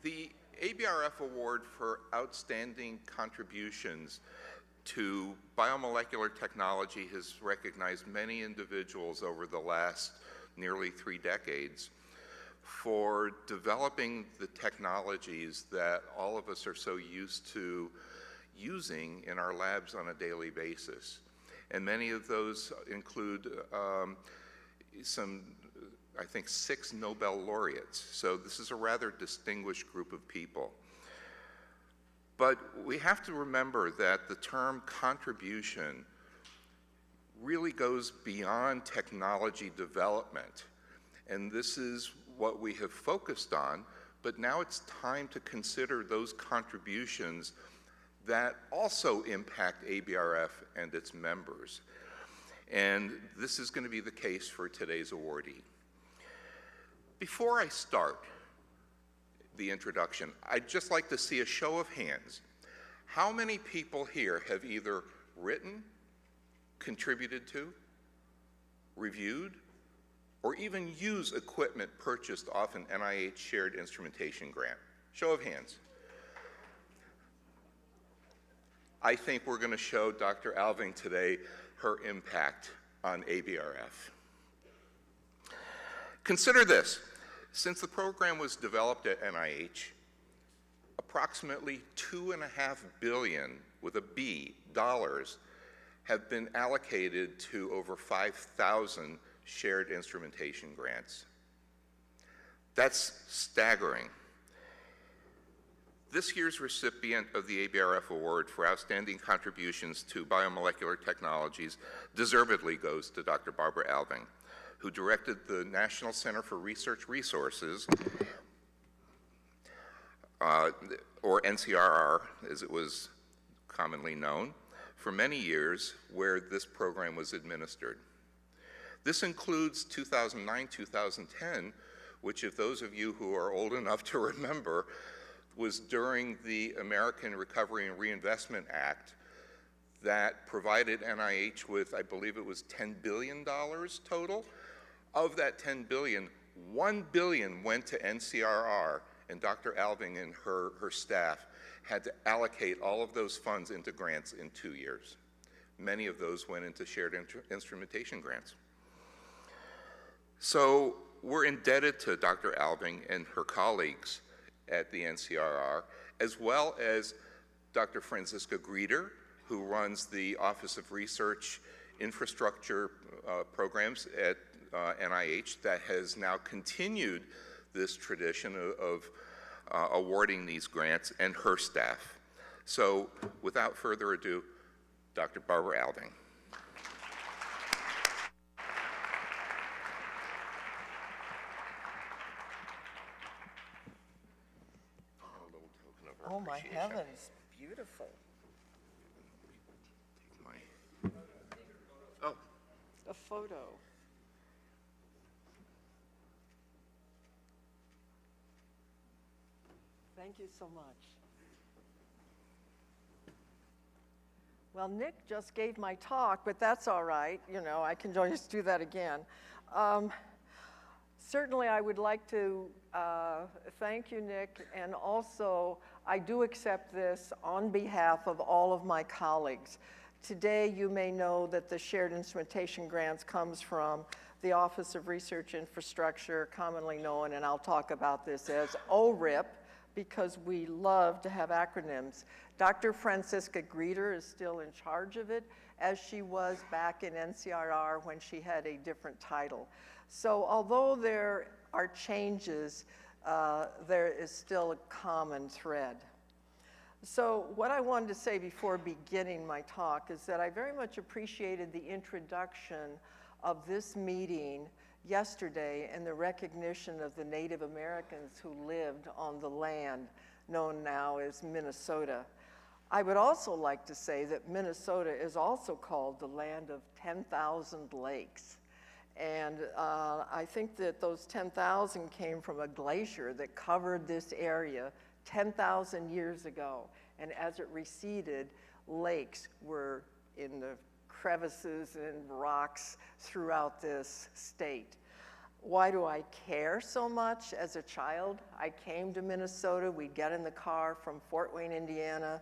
The ABRF Award for Outstanding Contributions to Biomolecular Technology has recognized many individuals over the last nearly 3 decades for developing the technologies that all of us are so used to using in our labs on a daily basis. And many of those include I think 6 Nobel laureates. So this is a rather distinguished group of people. But we have to remember that the term contribution really goes beyond technology development. And this is what we have focused on, but now it's time to consider those contributions that also impact ABRF and its members. And this is going to be the case for today's awardee. Before I start the introduction, I'd just like to see a show of hands. How many people here have either written, contributed to, reviewed, or even used equipment purchased off an NIH shared instrumentation grant? Show of hands. I think we're going to show Dr. Alving today her impact on ABRF. Consider this. Since the program was developed at NIH, approximately $2.5 billion, with a B, dollars, have been allocated to over 5,000 shared instrumentation grants. That's staggering. This year's recipient of the ABRF Award for Outstanding Contributions to Biomolecular Technologies deservedly goes to Dr. Barbara Alving, who directed the National Center for Research Resources, or NCRR, as it was commonly known, for many years, where this program was administered. This includes 2009-2010, which, if those of you who are old enough to remember, was during the American Recovery and Reinvestment Act that provided NIH with, I believe it was $10 billion total. Of that $10 billion, $1 billion went to NCRR, and Dr. Alving and her staff had to allocate all of those funds into grants in 2 years. Many of those went into shared instrumentation grants. So we're indebted to Dr. Alving and her colleagues at the NCRR, as well as Dr. Franziska Grieder, who runs the Office of Research Infrastructure Programs at NIH, that has now continued this tradition of awarding these grants, and her staff. So without further ado, Dr. Barbara Alving. Oh my heavens, beautiful. Oh. A photo. Thank you so much. Well, Nick just gave my talk, but that's all right. You know, I can just do that again. Certainly, I would like to thank you, Nick, and also I do accept this on behalf of all of my colleagues. Today, you may know that the shared instrumentation grants comes from the Office of Research Infrastructure, commonly known, and I'll talk about this as ORIP, because we love to have acronyms. Dr. Franziska Grieder is still in charge of it, as she was back in NCRR when she had a different title. So although there are changes, there is still a common thread. So what I wanted to say before beginning my talk is that I very much appreciated the introduction of this meeting yesterday and the recognition of the Native Americans who lived on the land known now as Minnesota. I would also like to say that Minnesota is also called the land of 10,000 lakes. And I think that those 10,000 came from a glacier that covered this area 10,000 years ago. And as it receded, lakes were in the crevices and rocks throughout this state. Why do I care so much? As a child, I came to Minnesota. We'd get in the car from Fort Wayne, Indiana.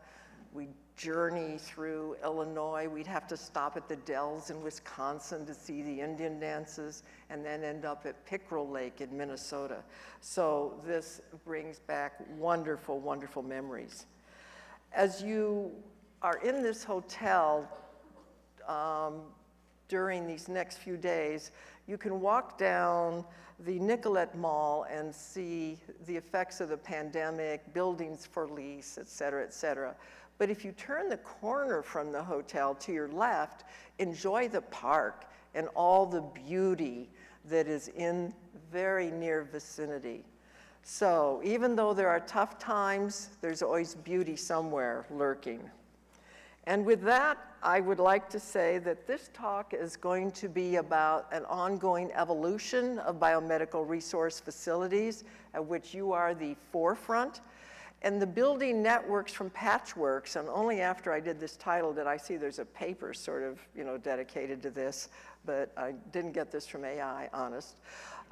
We'd journey through Illinois. We'd have to stop at the Dells in Wisconsin to see the Indian dances, and then end up at Pickerel Lake in Minnesota. So this brings back wonderful, wonderful memories. As you are in this hotel during these next few days, you can walk down the Nicollet Mall and see the effects of the pandemic, buildings for lease, et cetera, et cetera. But if you turn the corner from the hotel to your left, enjoy the park and all the beauty that is in very near vicinity. So even though there are tough times, there's always beauty somewhere lurking. And with that, I would like to say that this talk is going to be about an ongoing evolution of biomedical resource facilities, at which you are the forefront. And the building networks from Patchworks, and only after I did this title did I see there's a paper sort of, dedicated to this, but I didn't get this from AI, honest.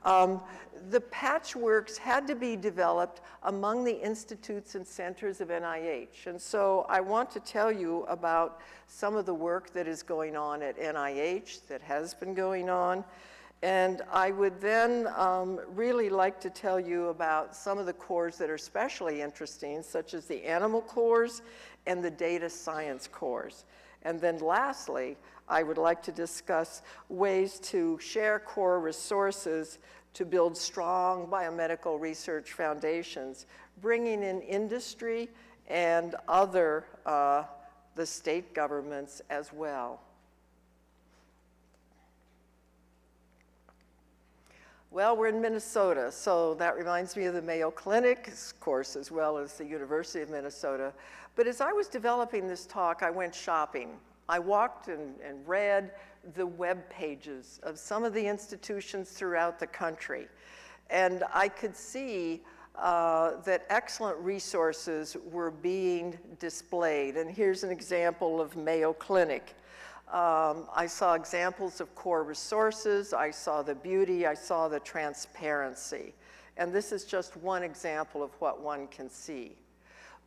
The Patchworks had to be developed among the institutes and centers of NIH. And so I want to tell you about some of the work that is going on at NIH, that has been going on. And I would then really like to tell you about some of the cores that are especially interesting, such as the animal cores and the data science cores. And then lastly, I would like to discuss ways to share core resources to build strong biomedical research foundations, bringing in industry and other, the state governments as well. Well, we're in Minnesota, so that reminds me of the Mayo Clinic, of course, as well as the University of Minnesota. But as I was developing this talk, I went shopping. I walked and read the web pages of some of the institutions throughout the country. And I could see that excellent resources were being displayed. And here's an example of Mayo Clinic. I saw examples of core resources, I saw the beauty, I saw the transparency. And this is just one example of what one can see.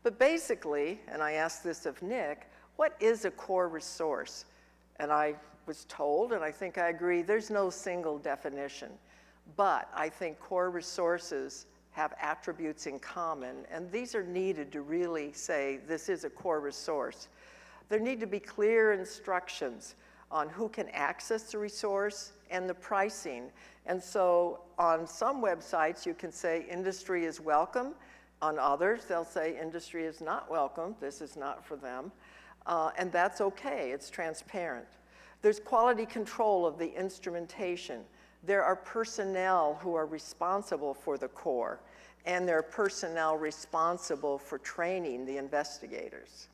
But basically, and I asked this of Nick, what is a core resource? And I was told, and I think I agree, there's no single definition. But I think core resources have attributes in common, and these are needed to really say this is a core resource. There need to be clear instructions on who can access the resource and the pricing. And so on some websites, you can say industry is welcome. On others, they'll say industry is not welcome. This is not for them. And that's okay. It's transparent. There's quality control of the instrumentation. There are personnel who are responsible for the core, and there are personnel responsible for training the investigators.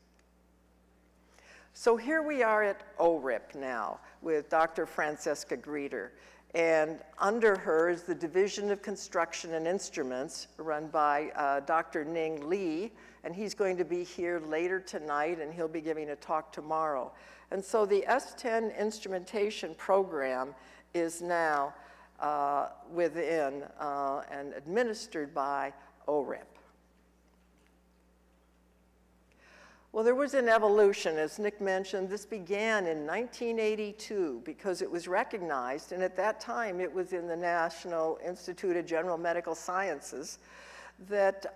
So here we are at ORIP now with Dr. Francesca Grieder. And under her is the Division of Construction and Instruments run by Dr. Ning Lee. And he's going to be here later tonight, and he'll be giving a talk tomorrow. And so the S10 instrumentation program is now within and administered by ORIP. Well, there was an evolution, as Nick mentioned. This began in 1982 because it was recognized, and at that time it was in the National Institute of General Medical Sciences, that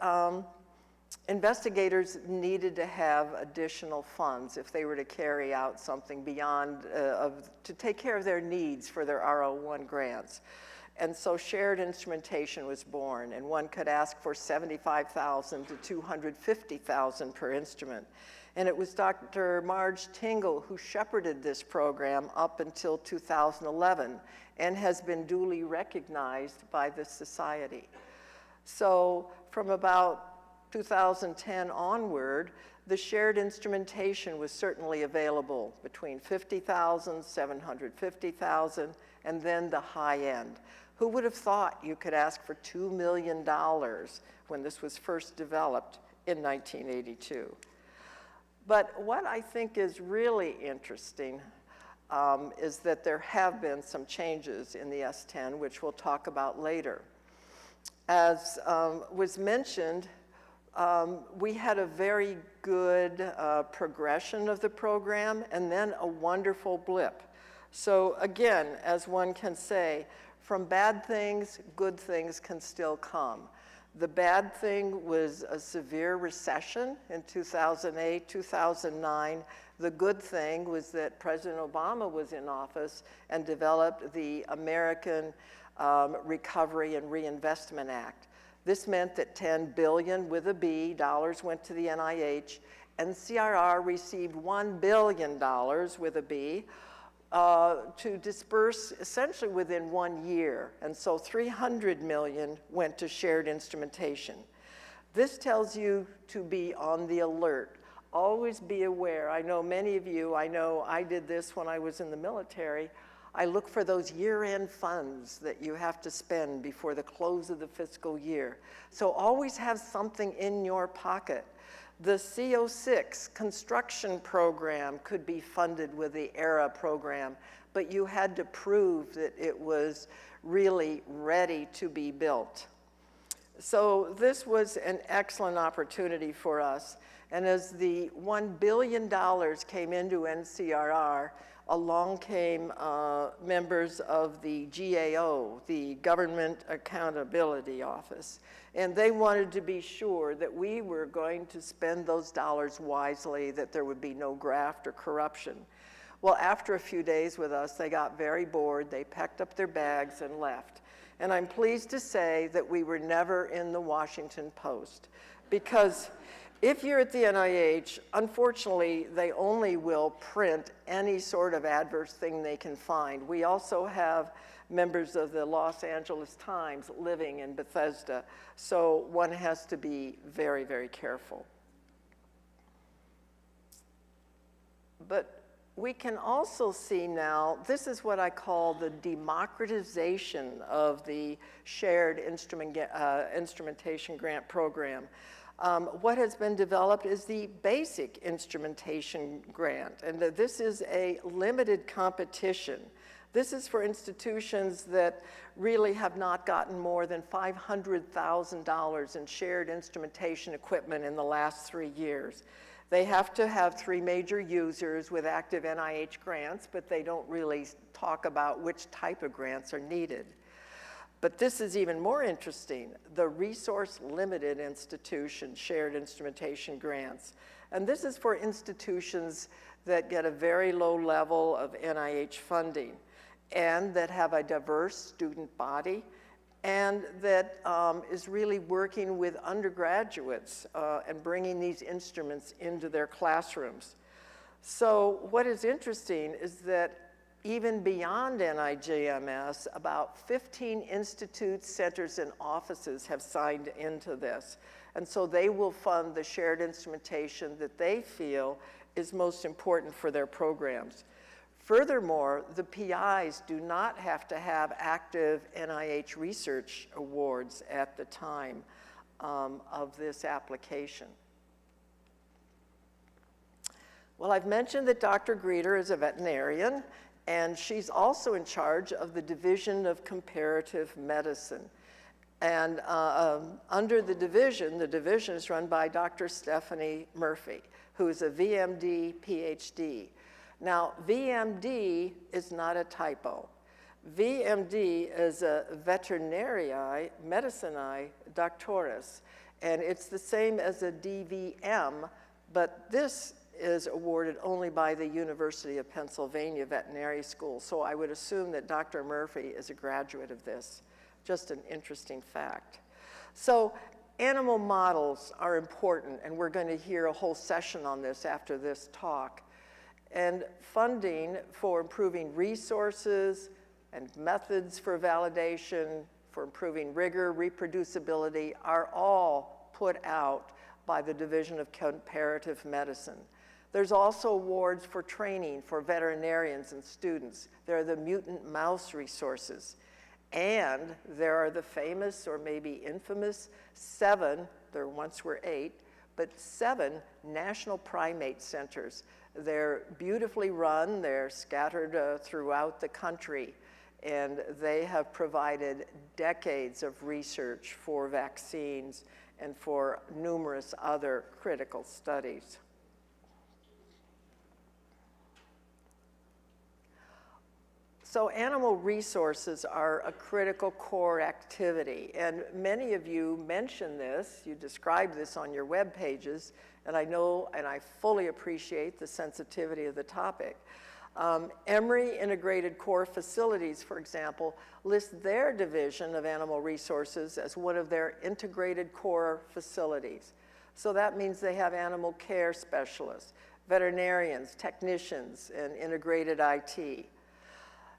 investigators needed to have additional funds if they were to carry out something beyond, to take care of their needs for their R01 grants. And so shared instrumentation was born, and one could ask for $75,000 to $250,000 per instrument. And it was Dr. Marge Tingle who shepherded this program up until 2011 and has been duly recognized by the society. So from about 2010 onward, the shared instrumentation was certainly available between $50,000, $750,000, and then the high end. Who would have thought you could ask for $2 million when this was first developed in 1982? But what I think is really interesting is that there have been some changes in the S10, which we'll talk about later. As was mentioned, we had a very good progression of the program and then a wonderful blip. So again, as one can say, from bad things, good things can still come. The bad thing was a severe recession in 2008, 2009. The good thing was that President Obama was in office and developed the American Recovery and Reinvestment Act. This meant that $10 billion with a B dollars went to the NIH. NCRR received $1 billion with a B to disperse essentially within 1 year. And so 300 million went to shared instrumentation. This tells you to be on the alert. Always be aware. I know many of you, I know I did this when I was in the military. I look for those year-end funds that you have to spend before the close of the fiscal year. So always have something in your pocket. The CO6 construction program could be funded with the ERA program, but you had to prove that it was really ready to be built. So this was an excellent opportunity for us. And as the $1 billion came into NCRR, along came members of the GAO, the Government Accountability Office. And they wanted to be sure that we were going to spend those dollars wisely, that there would be no graft or corruption. Well, after a few days with us, they got very bored. They packed up their bags and left. And I'm pleased to say that we were never in the Washington Post, because if you're at the NIH, unfortunately, they only will print any sort of adverse thing they can find. We also have members of the Los Angeles Times living in Bethesda, so one has to be very, very careful. But we can also see now, this is what I call the democratization of the shared instrumentation grant program. What has been developed is the basic instrumentation grant, and this is a limited competition. This is for institutions that really have not gotten more than $500,000 in shared instrumentation equipment in the last 3 years. They have to have 3 major users with active NIH grants, but they don't really talk about which type of grants are needed. But this is even more interesting, the resource-limited institution shared instrumentation grants. And this is for institutions that get a very low level of NIH funding and that have a diverse student body and that is really working with undergraduates and bringing these instruments into their classrooms. So what is interesting is that even beyond NIGMS, about 15 institutes, centers, and offices have signed into this. And so they will fund the shared instrumentation that they feel is most important for their programs. Furthermore, the PIs do not have to have active NIH research awards at the time of this application. Well, I've mentioned that Dr. Greeter is a veterinarian, and she's also in charge of the Division of Comparative Medicine. And under the division is run by Dr. Stephanie Murphy, who is a VMD, PhD. Now, VMD is not a typo. VMD is a Veterinarii Medicinae Doctoris, and it's the same as a DVM, but this is awarded only by the University of Pennsylvania Veterinary School. So I would assume that Dr. Murphy is a graduate of this. Just an interesting fact. So animal models are important, and we're going to hear a whole session on this after this talk. And funding for improving resources and methods for validation, for improving rigor, reproducibility, are all put out by the Division of Comparative Medicine. There's also awards for training for veterinarians and students. There are the mutant mouse resources. And there are the famous, or maybe infamous, 7, there once were 8, but 7 national primate centers. They're beautifully run, they're scattered throughout the country, and they have provided decades of research for vaccines and for numerous other critical studies. So animal resources are a critical core activity, and many of you mention this, you describe this on your web pages, and I know and I fully appreciate the sensitivity of the topic. Emory Integrated Core Facilities, for example, list their division of animal resources as one of their integrated core facilities. So that means they have animal care specialists, veterinarians, technicians, and integrated IT.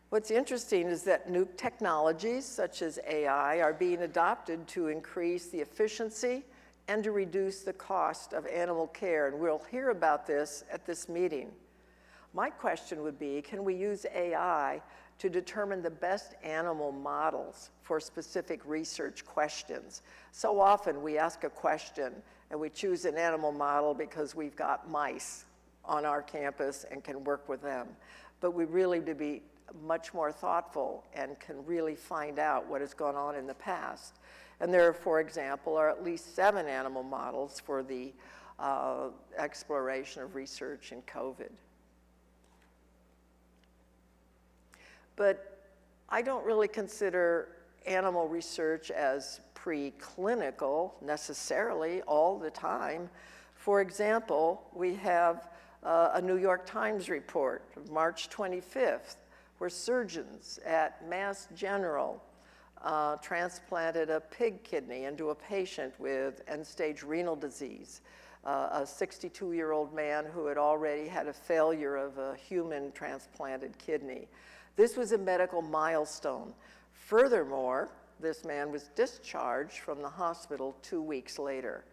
What's interesting is that new technologies, such as AI, are being adopted to increase the efficiency and to reduce the cost of animal care, and we'll hear about this at this meeting. My question would be, can we use AI to determine the best animal models for specific research questions? So often we ask a question and we choose an animal model because we've got mice on our campus and can work with them, but we really need to be much more thoughtful and can really find out what has gone on in the past. And there, for example, are at least 7 animal models for the exploration of research in COVID. But I don't really consider animal research as preclinical necessarily all the time. For example, we have a New York Times report of March 25th, where surgeons at Mass General transplanted a pig kidney into a patient with end-stage renal disease, a 62-year-old man who had already had a failure of a human transplanted kidney. This was a medical milestone. Furthermore, this man was discharged from the hospital 2 weeks later.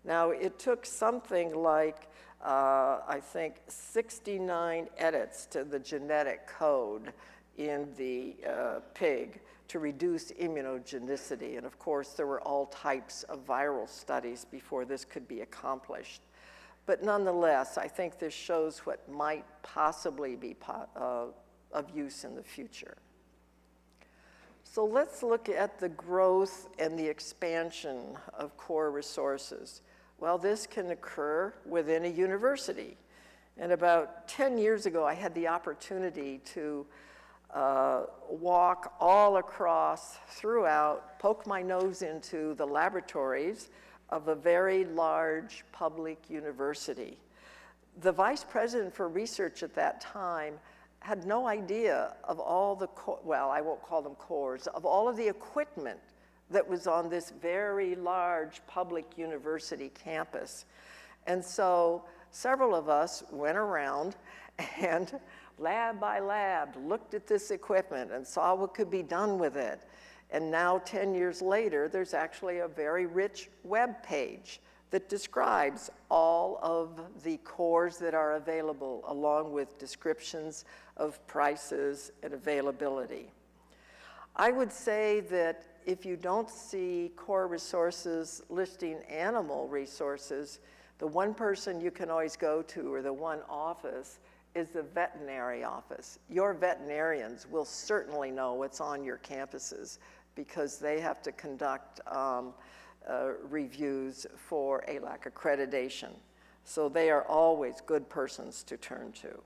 Now, it took something like I think 69 edits to the genetic code in the pig to reduce immunogenicity. And of course, there were all types of viral studies before this could be accomplished. But nonetheless, I think this shows what might possibly be of use in the future. So let's look at the growth and the expansion of core resources. Well, this can occur within a university. And about 10 years ago, I had the opportunity to walk all across, throughout, poke my nose into the laboratories of a very large public university. The vice president for research at that time had no idea of all the, well, I won't call them cores, of all of the equipment that was on this very large public university campus. And so several of us went around and lab by lab looked at this equipment and saw what could be done with it. And now 10 years later, there's actually a very rich web page that describes all of the cores that are available, along with descriptions of prices and availability. I would say that if you don't see core resources listing animal resources, the one person you can always go to, or the one office, is the veterinary office. Your veterinarians will certainly know what's on your campuses because they have to conduct reviews for ALAC accreditation. So they are always good persons to turn to.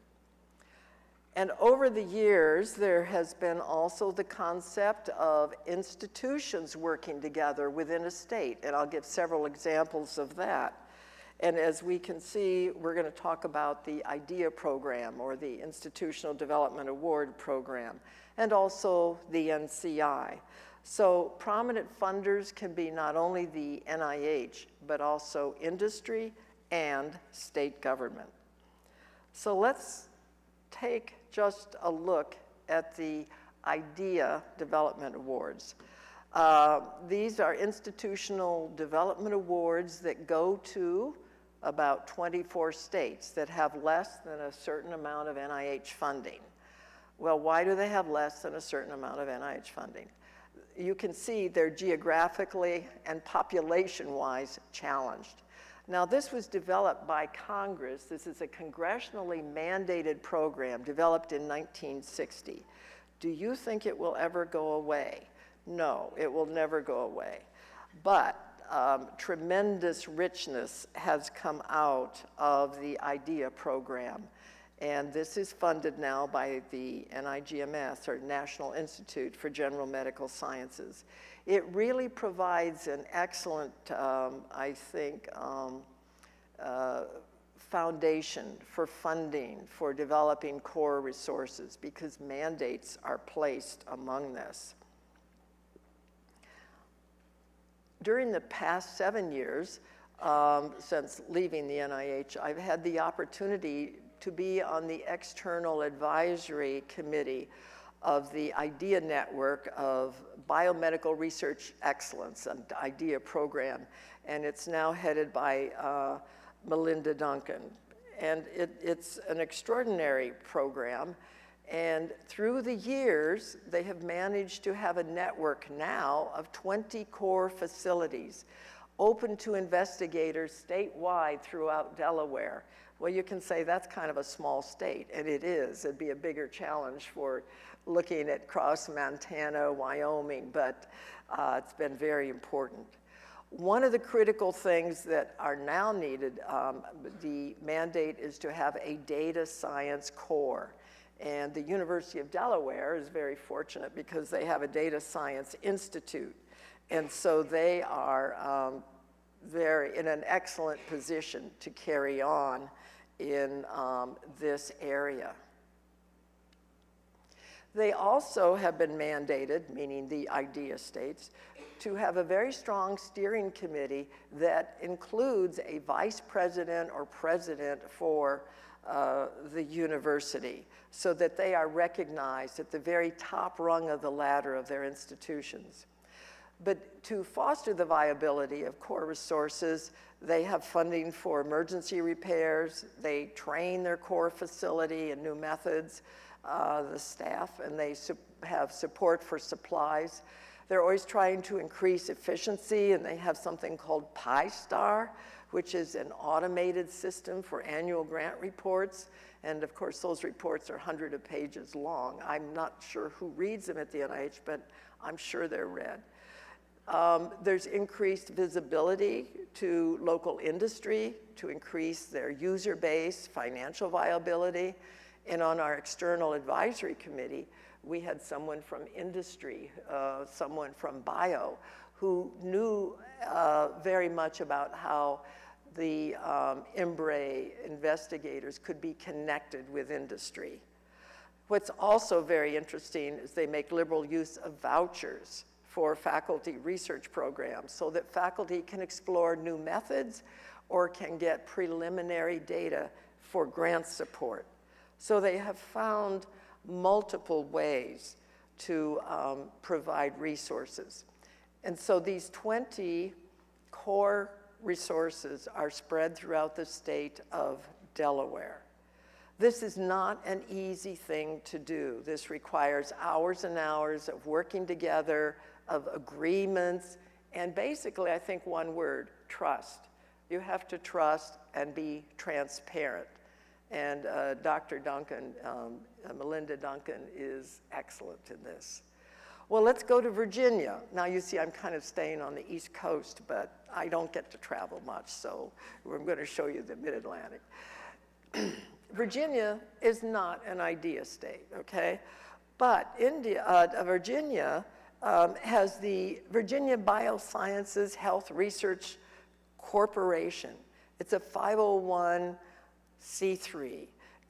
And over the years, there has been also the concept of institutions working together within a state, and I'll give several examples of that. And as we can see, we're going to talk about the IDEA program, or the Institutional Development Award program, and also the NCI. So prominent funders can be not only the NIH, but also industry and state government. So let's take just a look at the IDEA Development Awards. These are institutional development awards that go to about 24 states that have less than a certain amount of NIH funding. Well, why do they have less than a certain amount of NIH funding? you can see they're geographically and population-wise challenged. Now, this was developed by Congress. This is a congressionally mandated program developed in 1960. Do you think it will ever go away? No, it will never go away. But tremendous richness has come out of the IDEA program. And this is funded now by the NIGMS, or National Institute for General Medical Sciences. It really provides an excellent, I think, foundation for funding for developing core resources, because mandates are placed among this. During the past 7 years, since leaving the NIH, I've had the opportunity to be on the external advisory committee of the IDEA network of Biomedical Research Excellence, an IDEA program, and it's now headed by Melinda Duncan. And it's an extraordinary program, and through the years, they have managed to have a network now of 20 core facilities open to investigators statewide throughout Delaware. Well, you can say that's kind of a small state, and it is. It'd be a bigger challenge for looking at across Montana, Wyoming, but it's been very important. One of the critical things that are now needed, the mandate is to have a data science core. And the University of Delaware is very fortunate because they have a data science institute. And so they are in an excellent position to carry on in this area. They also have been mandated, meaning the IDEA states, to have a very strong steering committee that includes a vice president or president for the university, so that they are recognized at the very top rung of the ladder of their institutions. But to foster the viability of core resources, they have funding for emergency repairs, they train their core facility in new methods, the staff, and they have support for supplies. They're always trying to increase efficiency, and they have something called PI-STAR, which is an automated system for annual grant reports. And of course, those reports are hundreds of pages long. I'm not sure who reads them at the NIH, but I'm sure they're read. There's increased visibility to local industry to increase their user base, financial viability. And on our external advisory committee, we had someone from industry, someone from bio, who knew very much about how the IMBRE investigators could be connected with industry. What's also very interesting is they make liberal use of vouchers for faculty research programs so that faculty can explore new methods or can get preliminary data for grant support. So they have found multiple ways to provide resources. And so these 20 core resources are spread throughout the state of Delaware. This is not an easy thing to do. This requires hours and hours of working together, of agreements, and basically, I think one word, trust. You have to trust and be transparent. And Dr. Duncan, Melinda Duncan, is excellent in this. Well, let's go to Virginia. Now, you see, I'm kind of staying on the East Coast, but I don't get to travel much, so I'm going to show you the Mid-Atlantic. Virginia is not an IDEA state, okay? But Virginia has the Virginia Biosciences Health Research Corporation. It's a 501c3,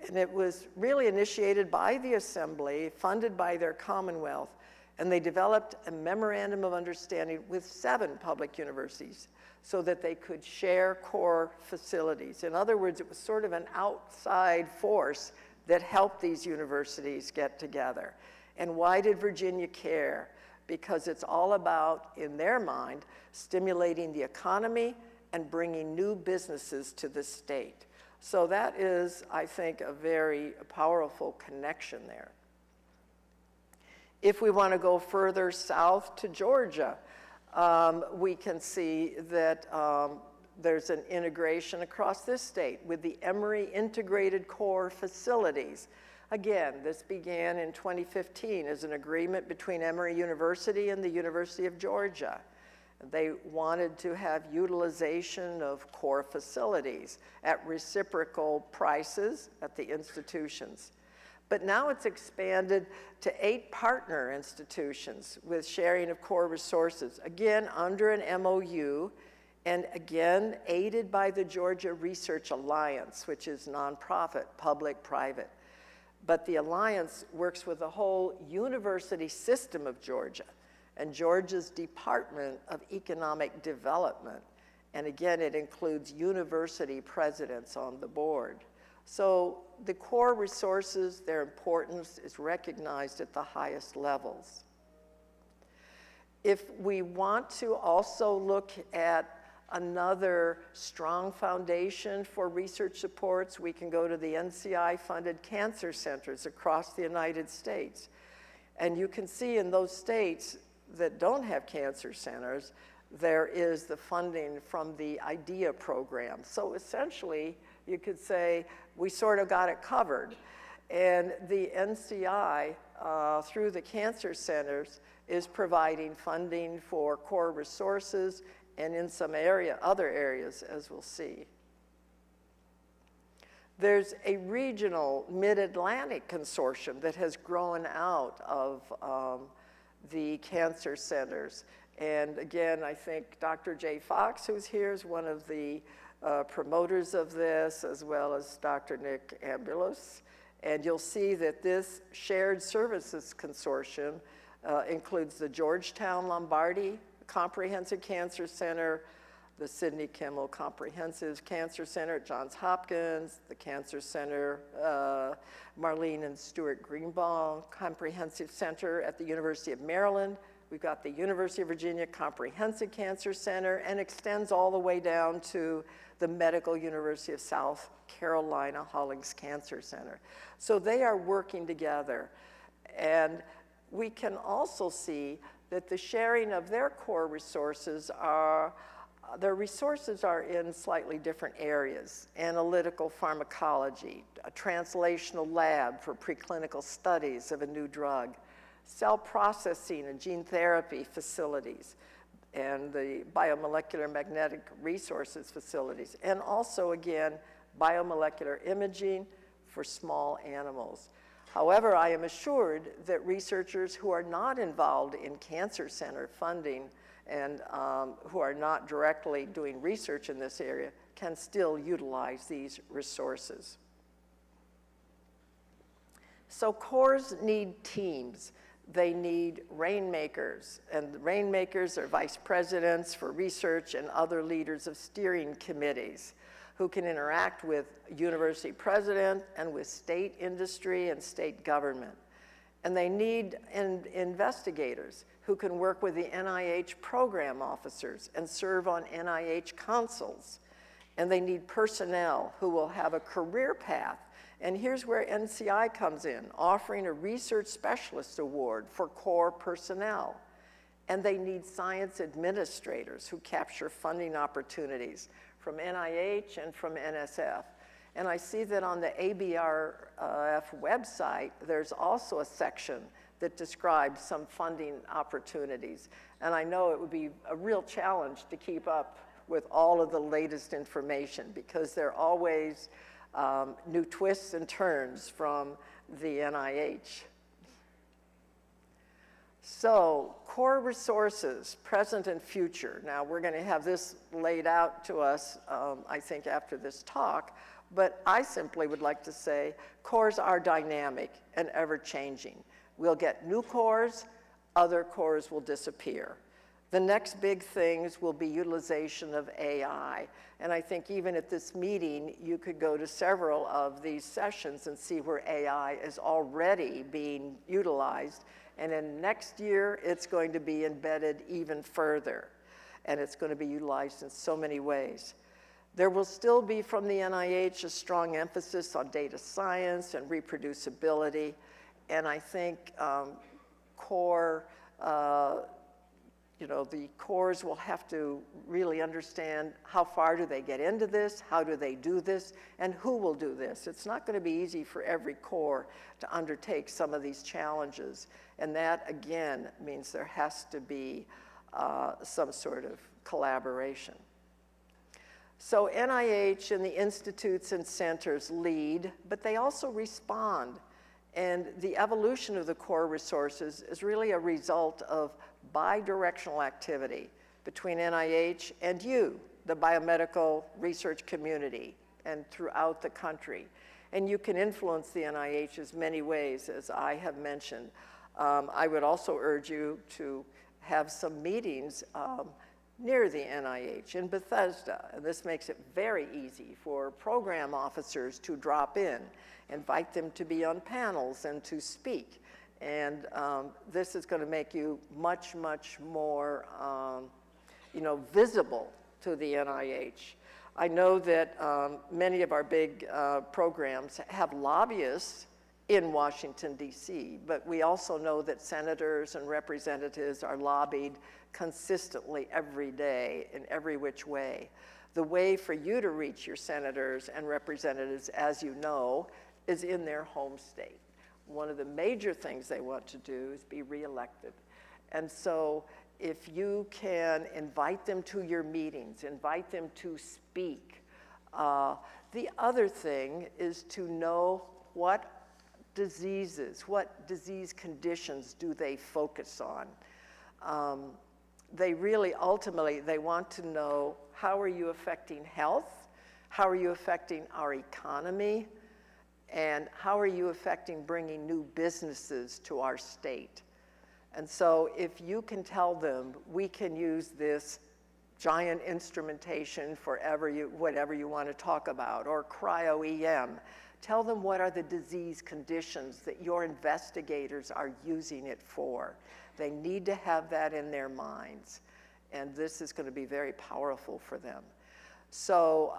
and it was really initiated by the Assembly, funded by their Commonwealth, and they developed a memorandum of understanding with 7 public universities so that they could share core facilities. In other words, it was sort of an outside force that helped these universities get together. And why did Virginia care? Because it's all about, in their mind, stimulating the economy and bringing new businesses to the state. So that is, I think, a very powerful connection there. If we want to go further south to Georgia, we can see that there's an integration across this state with the Emory Integrated Core Facilities. Again, this began in 2015 as an agreement between Emory University and the University of Georgia. They wanted to have utilization of core facilities at reciprocal prices at the institutions. But now it's expanded to 8 partner institutions with sharing of core resources, again under an MOU, and again aided by the Georgia Research Alliance, which is nonprofit, public-private. But the Alliance works with the whole university system of Georgia and Georgia's Department of Economic Development. And again, it includes university presidents on the board. So the core resources, their importance is recognized at the highest levels. If we want to also look at another strong foundation for research supports, we can go to the NCI-funded cancer centers across the United States. And you can see in those states that don't have cancer centers, there is the funding from the IDEA program. So essentially, you could say, we sort of got it covered. And the NCI, through the cancer centers, is providing funding for core resources and in some other areas, as we'll see. There's a regional Mid-Atlantic consortium that has grown out of the cancer centers. And again, I think Dr. Jay Fox, who's here, is one of the promoters of this, as well as Dr. Nick Ambulos. And you'll see that this shared services consortium includes the Georgetown Lombardi Comprehensive Cancer Center, the Sidney Kimmel Comprehensive Cancer Center at Johns Hopkins, the Cancer Center, Marlene and Stuart Greenbaum Comprehensive Center at the University of Maryland. We've got the University of Virginia Comprehensive Cancer Center, and extends all the way down to the Medical University of South Carolina Hollings Cancer Center. So they are working together. And we can also see that the sharing of their core resources are, their resources are in slightly different areas. Analytical pharmacology, a translational lab for preclinical studies of a new drug, cell processing and gene therapy facilities, and the biomolecular magnetic resources facilities, and also, again, biomolecular imaging for small animals. However, I am assured that researchers who are not involved in cancer center funding and who are not directly doing research in this area can still utilize these resources. So cores need teams. They need rainmakers, and the rainmakers are vice presidents for research and other leaders of steering committees who can interact with university president and with state industry and state government. And they need investigators who can work with the NIH program officers and serve on NIH consuls. And they need personnel who will have a career path. And here's where NCI comes in, offering a research specialist award for core personnel. And they need science administrators who capture funding opportunities from NIH and from NSF. And I see that on the ABRF website, there's also a section that describes some funding opportunities. And I know it would be a real challenge to keep up with all of the latest information, because there are always new twists and turns from the NIH. So, core resources, present and future. Now, we're going to have this laid out to us, I think, after this talk, but I simply would like to say cores are dynamic and ever-changing. We'll get new cores, other cores will disappear. The next big things will be utilization of AI. And I think even at this meeting, you could go to several of these sessions and see where AI is already being utilized. And in next year, it's going to be embedded even further. And it's going to be utilized in so many ways. There will still be, from the NIH, a strong emphasis on data science and reproducibility. And I think core, you know, the cores will have to really understand how far do they get into this, how do they do this, and who will do this. It's not going to be easy for every core to undertake some of these challenges. And that, again, means there has to be some sort of collaboration. So NIH and the institutes and centers lead, but they also respond. And the evolution of the core resources is really a result of bidirectional activity between NIH and you, the biomedical research community, and throughout the country. And you can influence the NIH's many ways, as I have mentioned. I would also urge you to have some meetings near the NIH in Bethesda. And this makes it very easy for program officers to drop in, invite them to be on panels and to speak. And this is going to make you much, much more, you know, visible to the NIH. I know that many of our big programs have lobbyists in Washington, D.C., but we also know that senators and representatives are lobbied consistently every day in every which way. The way for you to reach your senators and representatives, as you know, is in their home state. One of the major things they want to do is be reelected. And so if you can invite them to your meetings, invite them to speak. The other thing is to know what diseases, what disease conditions do they focus on. They really, ultimately, they want to know, how are you affecting health? How are you affecting our economy? And how are you affecting bringing new businesses to our state? And so if you can tell them, we can use this giant instrumentation for whatever you want to talk about, or cryo-EM, tell them what are the disease conditions that your investigators are using it for. They need to have that in their minds. And this is going to be very powerful for them. So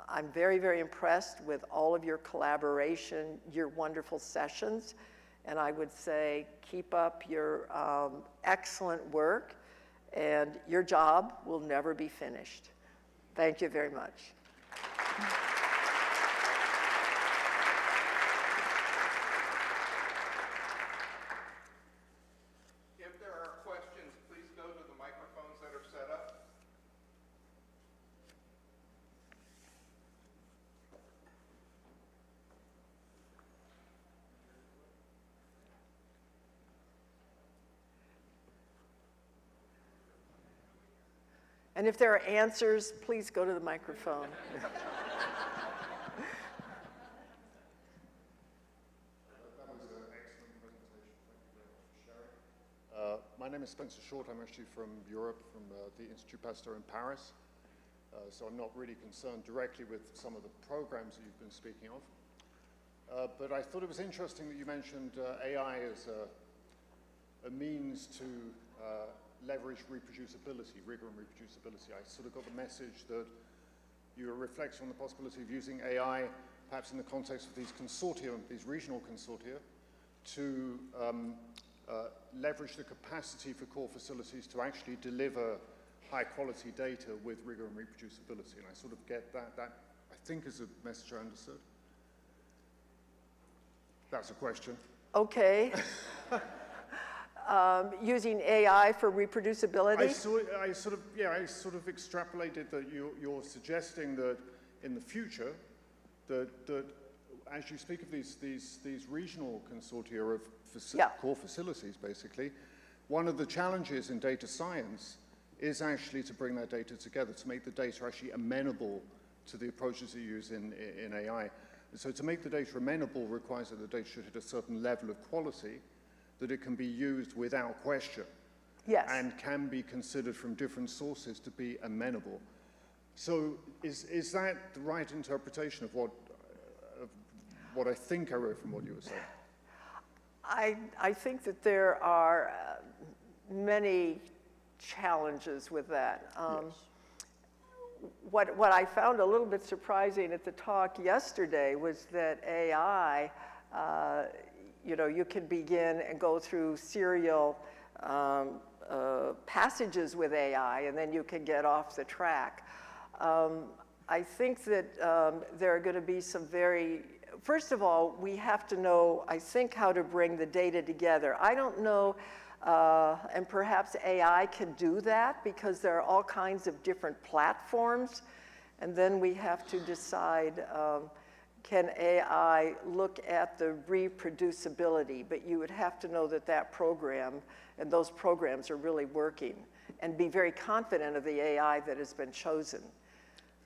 I'm very, very impressed with all of your collaboration, your wonderful sessions. And I would say keep up your excellent work, and your job will never be finished. Thank you very much. If there are questions, please go to the microphones that are set up. And if there are answers, please go to the microphone. That was an excellent presentation. Thank you very much for sharing. My name is Spencer Short. I'm actually from Europe, from the Institut Pasteur in Paris. So I'm not really concerned directly with some of the programs that you've been speaking of. But I thought it was interesting that you mentioned AI as a means to leverage reproducibility, rigor and reproducibility. I sort of got the message that you were reflecting on the possibility of using AI, perhaps in the context of these consortia, these regional consortia, to leverage the capacity for core facilities to actually deliver high quality data with rigor and reproducibility. And I sort of get that I think is a message I understood. That's a question. Okay. Using AI for reproducibility? I sort of extrapolated that you're suggesting that in the future, that as you speak of these regional consortia of core facilities, basically, one of the challenges in data science is actually to bring that data together, to make the data actually amenable to the approaches you use in AI. And so to make the data amenable requires that the data should hit a certain level of quality, that it can be used without question. Yes. And can be considered from different sources to be amenable. So is that the right interpretation of what I think I wrote from what you were saying? I think that there are many challenges with that. Yes. What I found a little bit surprising at the talk yesterday was that AI, you know, you can begin and go through serial passages with AI, and then you can get off the track. I think that there are going to be some very, first of all, we have to know, I think, how to bring the data together. I don't know, and perhaps AI can do that because there are all kinds of different platforms, and then we have to decide, can AI look at the reproducibility? But you would have to know that that program and those programs are really working and be very confident of the AI that has been chosen.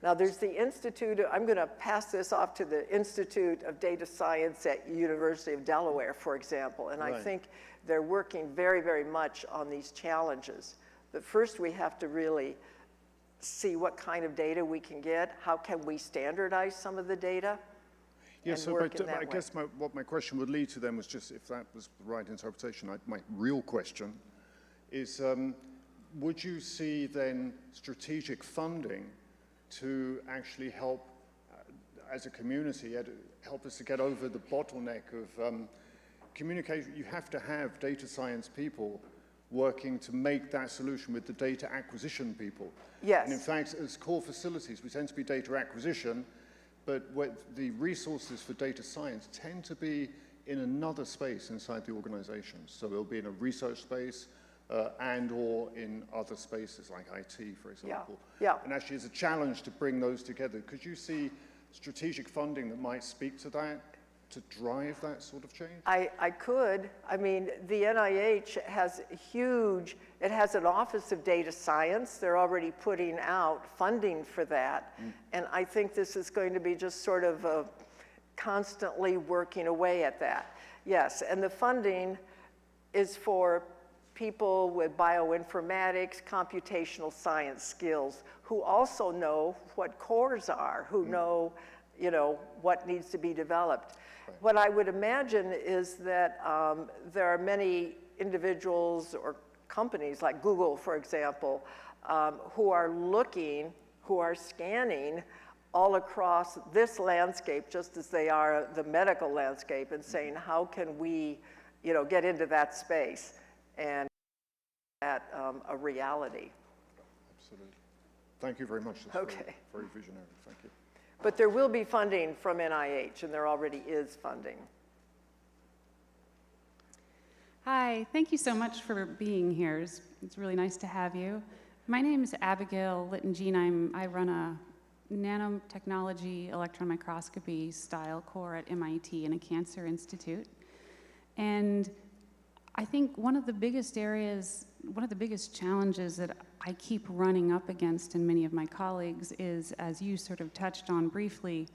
Now there's the Institute, I'm gonna pass this off to the Institute of Data Science at University of Delaware, for example, and right. I think they're working very, very much on these challenges. But first we have to really see what kind of data we can get, how can we standardize some of the data? Yes, so I guess what my question would lead to then was just, if that was the right interpretation, my real question is, would you see then strategic funding to actually help, as a community, help us to get over the bottleneck of communication? You have to have data science people working to make that solution with the data acquisition people. Yes. And in fact, as core facilities, we tend to be data acquisition, but the resources for data science tend to be in another space inside the organization. So they'll be in a research space and or in other spaces like IT, for example. Yeah. And actually it's a challenge to bring those together. Could you see strategic funding that might speak to that, to drive that sort of change? I could. I mean, the NIH has it has an Office of Data Science. They're already putting out funding for that. And I think this is going to be just sort of constantly working away at that. Yes, and the funding is for people with bioinformatics, computational science skills, who also know what cores are, who know, you know, what needs to be developed. What I would imagine is that there are many individuals or companies like Google, for example, who are scanning all across this landscape, just as they are the medical landscape, and saying, how can we, you know, get into that space and at a reality. Absolutely. Thank you very much. That's okay. Very visionary. Thank you. But there will be funding from NIH, and there already is funding. Hi, thank you so much for being here. It's really nice to have you. My name is Abigail Litton-Jean. I run a nanotechnology electron microscopy style core at MIT in a cancer institute. And I think one of the biggest challenges that I keep running up against, and many of my colleagues, is, as you sort of touched on briefly,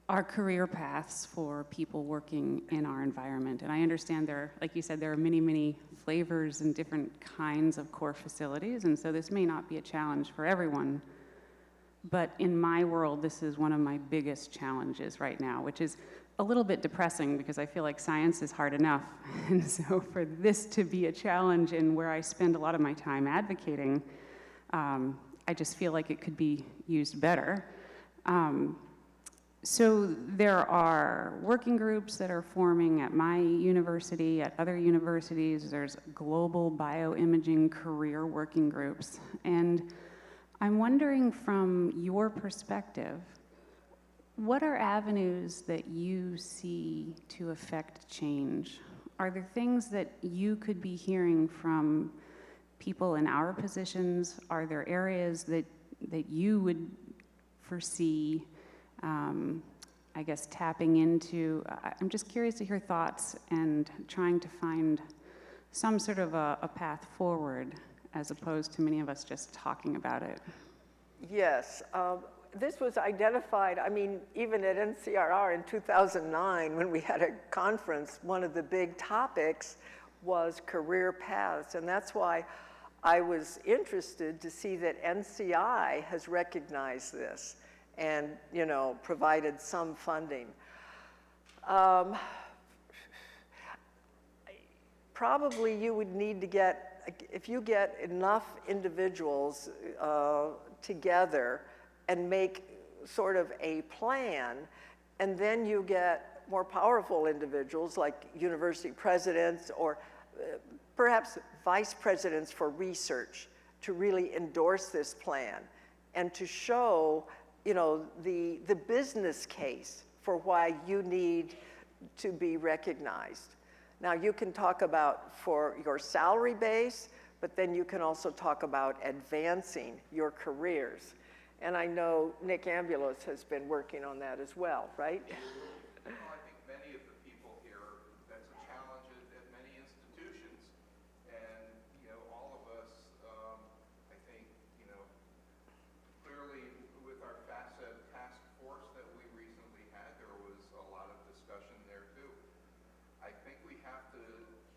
our career paths for people working in our environment. And I understand like you said, there are many, many flavors and different kinds of core facilities, and so this may not be a challenge for everyone. But in my world, this is one of my biggest challenges right now, which is a little bit depressing because I feel like science is hard enough. And so for this to be a challenge and where I spend a lot of my time advocating, I just feel like it could be used better. So there are working groups that are forming at my university, at other universities. There's global bioimaging career working groups. And I'm wondering, from your perspective, what are avenues that you see to affect change? Are there things that you could be hearing from people in our positions? Are there areas that you would foresee, I guess, tapping into? I'm just curious to hear thoughts and trying to find some sort of a path forward, as opposed to many of us just talking about it. Yes. This was identified, I mean, even at NCRR in 2009, when we had a conference, one of the big topics was career paths. And that's why I was interested to see that NCI has recognized this and, you know, provided some funding. Probably you would need to get, if you get enough individuals together and make sort of a plan, and then you get more powerful individuals like university presidents or perhaps vice presidents for research to really endorse this plan and to show, you know, the business case for why you need to be recognized. Now, you can talk about for your salary base, but then you can also talk about advancing your careers. And I know Nick Ambulos has been working on that as well, right? Well, I think many of the people here, that's a challenge at many institutions. And, you know, all of us, I think, you know, clearly with our FACET task force that we recently had, there was a lot of discussion there too. I think we have to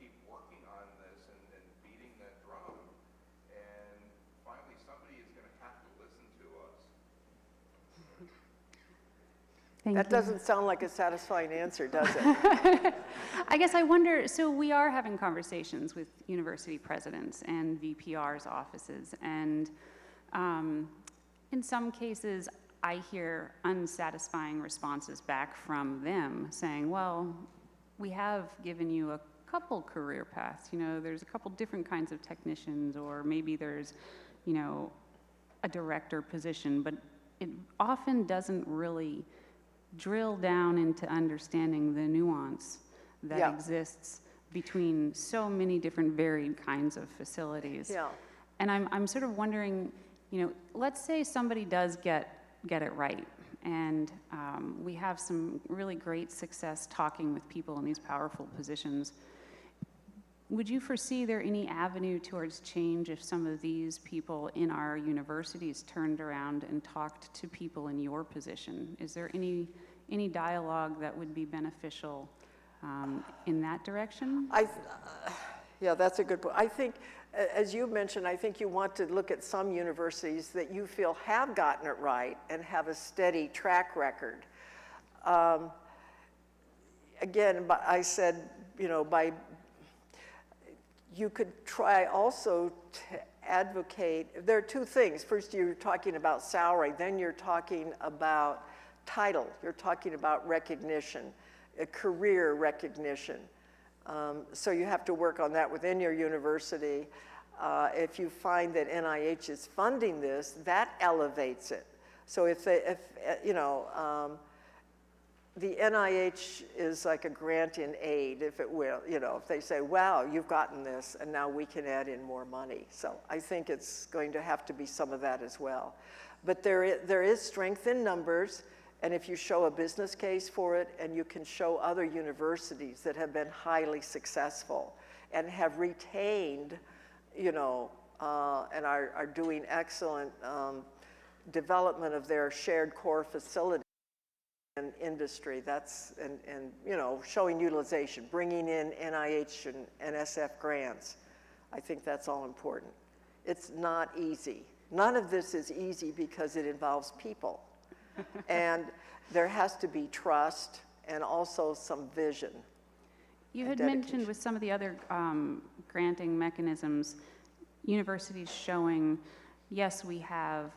keep working on this and beating that drum. And finally, somebody is going to have to listen to us. Thank That you. doesn't sound like a satisfying answer, does it? I guess I wonder, so we are having conversations with university presidents and VPR's offices, and in some cases, I hear unsatisfying responses back from them saying, well, we have given you a couple career paths, you know, there's a couple different kinds of technicians, or maybe there's, you know, a director position, but it often doesn't really drill down into understanding the nuance that exists between so many different varied kinds of facilities. Yeah. And I'm sort of wondering, you know, let's say somebody does get it right, and we have some really great success talking with people in these powerful positions. Would you foresee there any avenue towards change if some of these people in our universities turned around and talked to people in your position? Is there any dialogue that would be beneficial in that direction? Yeah, that's a good point. I think, as you mentioned, I think you want to look at some universities that you feel have gotten it right and have a steady track record. Again, I said, you know, you could try also to advocate. There are two things. First, you're talking about salary. Then you're talking about title. You're talking about recognition, career recognition. So you have to work on that within your university. If you find that NIH is funding this, that elevates it. So if you know, the NIH is like a grant in aid, if it will, you know, if they say, wow, you've gotten this, and now we can add in more money. So I think it's going to have to be some of that as well. But there is strength in numbers, and if you show a business case for it, and you can show other universities that have been highly successful and have retained, you know, and are doing excellent development of their shared core facility in industry, that's, and you know, showing utilization, bringing in NIH and NSF grants. I think that's all important. It's not easy. None of this is easy because it involves people. And there has to be trust and also some vision. You had mentioned with some of the other granting mechanisms, universities showing, yes, we have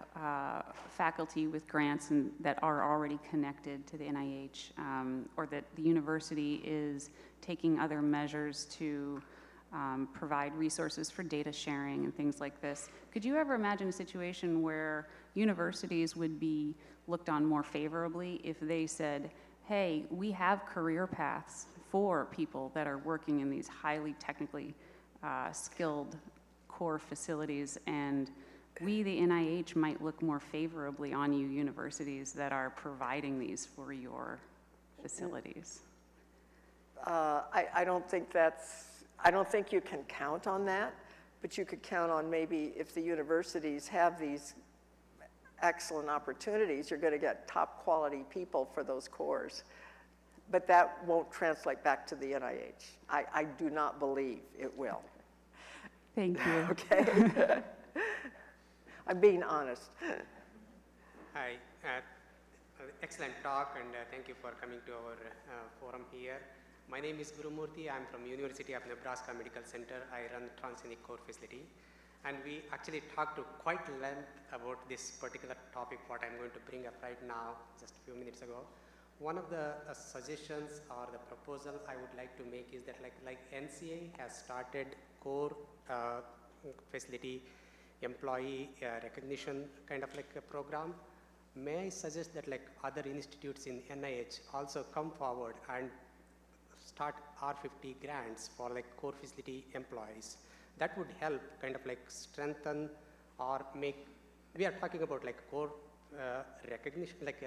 faculty with grants that are already connected to the NIH, or that the university is taking other measures to provide resources for data sharing and things like this. Could you ever imagine a situation where universities would be looked on more favorably if they said, hey, we have career paths for people that are working in these highly technically skilled core facilities, and we, the NIH, might look more favorably on you universities that are providing these for your facilities? I don't think you can count on that, but you could count on maybe if the universities have these excellent opportunities, you're going to get top quality people for those cores. But that won't translate back to the NIH. I do not believe it will. Thank you. Okay. I'm being honest. Hi, excellent talk, and thank you for coming to our forum here. My name is Guru Murthy. I'm from University of Nebraska Medical Center. I run the Transgenic Core Facility. And we actually talked to quite length about this particular topic, what I'm going to bring up right now, just a few minutes ago. one of the suggestions or the proposal I would like to make is that like NCA has started core facility employee recognition kind of like a program. May I suggest that like other institutes in NIH also come forward and start R50 grants for like core facility employees? That would help kind of like strengthen or make, we are talking about like core recognition, like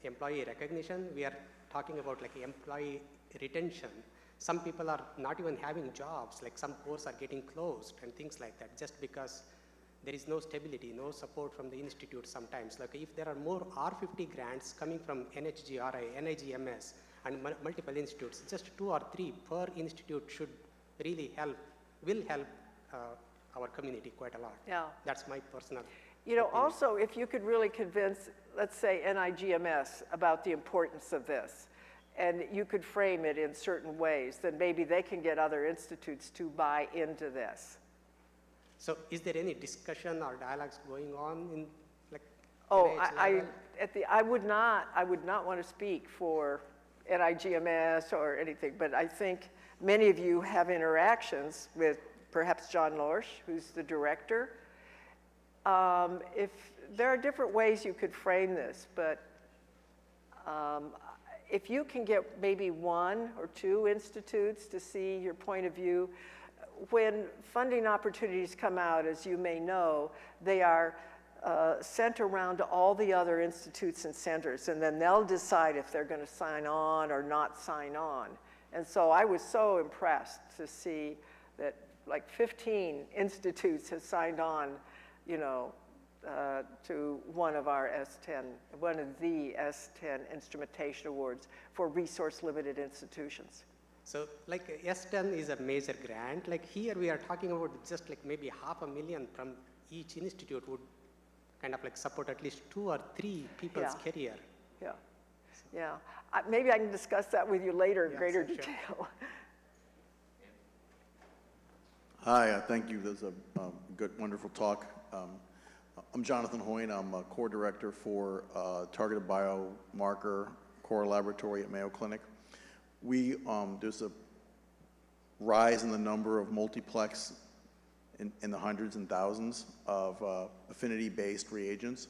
employee recognition. We are talking about like employee retention. Some people are not even having jobs, like some cores are getting closed and things like that, just because there is no stability, no support from the institute sometimes. Like if there are more R50 grants coming from NHGRI, NIGMS, and multiple institutes, just 2 or 3 per institute should really help, will help our community quite a lot. Yeah. That's my personal You know, opinion. also, if you could really convince, let's say, NIGMS about the importance of this, and you could frame it in certain ways, then maybe they can get other institutes to buy into this. So is there any discussion or dialogues going on in like Oh, NIH level? I would not want to speak for NIGMS or anything, but I think many of you have interactions with perhaps John Lorsch, who's the director. If there are different ways you could frame this, but if you can get maybe 1 or 2 institutes to see your point of view, when funding opportunities come out, as you may know, they are sent around to all the other institutes and centers, and then they'll decide if they're going to sign on or not sign on. And so I was so impressed to see that like 15 institutes have signed on, you know, to one of our S10, one of the S10 instrumentation awards for resource-limited institutions. So like S10 is a major grant. Like here we are talking about just like maybe $500,000 from each institute would kind of like support at least 2 or 3 people's career. Yeah, yeah. Maybe I can discuss that with you later in greater sure. detail. Hi, thank you. That was a good, wonderful talk. I'm Jonathan Hoyne. I'm a core director for Targeted Biomarker Core Laboratory at Mayo Clinic. There's a rise in the number of multiplex in the hundreds and thousands of affinity-based reagents.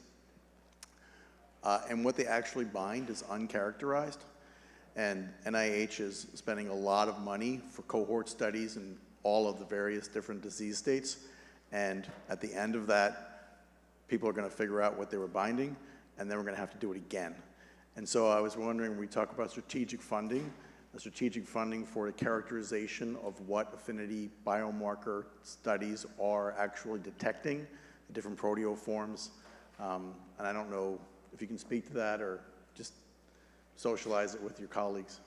And what they actually bind is uncharacterized. And NIH is spending a lot of money for cohort studies in all of the various different disease states. And at the end of that, people are going to figure out what they were binding, and then we're going to have to do it again. And so I was wondering, when we talk about strategic funding, the strategic funding for the characterization of what affinity biomarker studies are actually detecting, the different proteoforms. And I don't know if you can speak to that or just socialize it with your colleagues.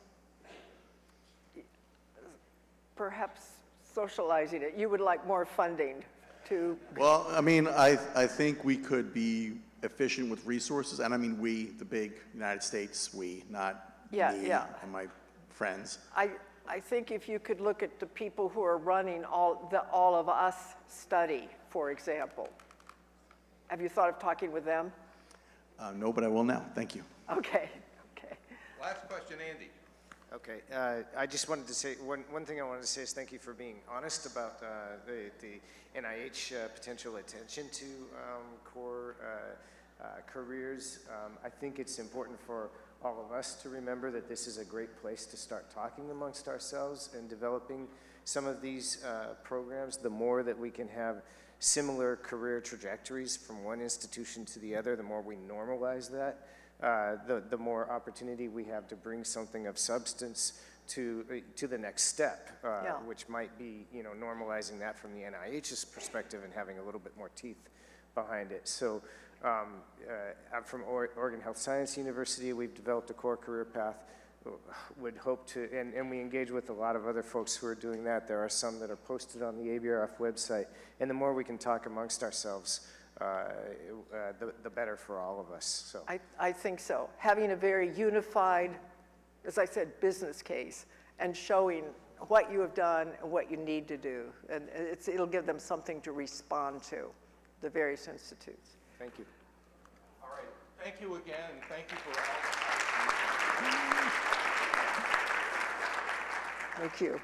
Perhaps socializing it. You would like more funding to... Well, I mean, I think we could be efficient with resources, and I mean we, the big United States, we, not me and my friends. I think if you could look at the people who are running all of us study, for example. Have you thought of talking with them? No, but I will now. Thank you. Okay, okay. Last question, Andy. Okay, I just wanted to say, one thing I wanted to say is thank you for being honest about the NIH potential attention to core careers. I think it's important for all of us to remember that this is a great place to start talking amongst ourselves and developing some of these programs. The more that we can have similar career trajectories from one institution to the other, the more we normalize that, the more opportunity we have to bring something of substance to the next step, which might be, you know, normalizing that from the NIH's perspective and having a little bit more teeth behind it. So I'm from Oregon Health Science University. We've developed a core career path. Would hope to, and we engage with a lot of other folks who are doing that. There are some that are posted on the ABRF website. And the more we can talk amongst ourselves, the better for all of us. So I think so. Having a very unified, as I said, business case and showing what you have done and what you need to do. And it'll give them something to respond to, the various institutes. thank you. All right. Thank you again. Thank you for all. Thank you.